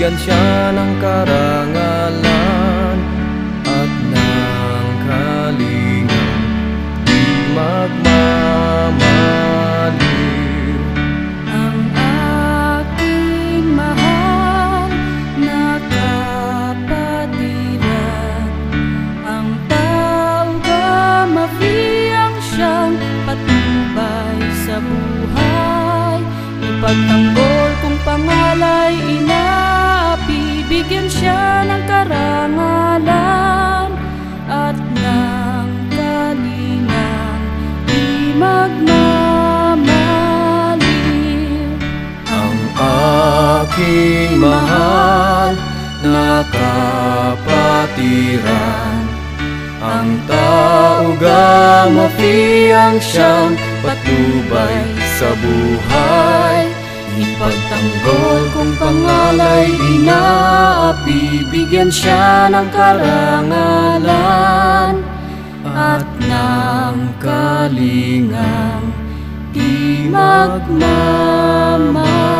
bigyan siya ng karangalan at ng kalingang di magmamaliw. Ang aking mahal na kapatiran, ang tao ba mafiyang siyang patnubay sa buhay, ipagtanggol kung pangalay inapi, bigyan siya ng karangalan at ng kalingang di magmamaliw. Ang aking mahal na kapatiran, ang tao gamafiyang siyang patnubay sa buhay, ipagtanggol kung pangalay inaapi, bigyan siya ng karangalan at ng kalingang di magmamaliw.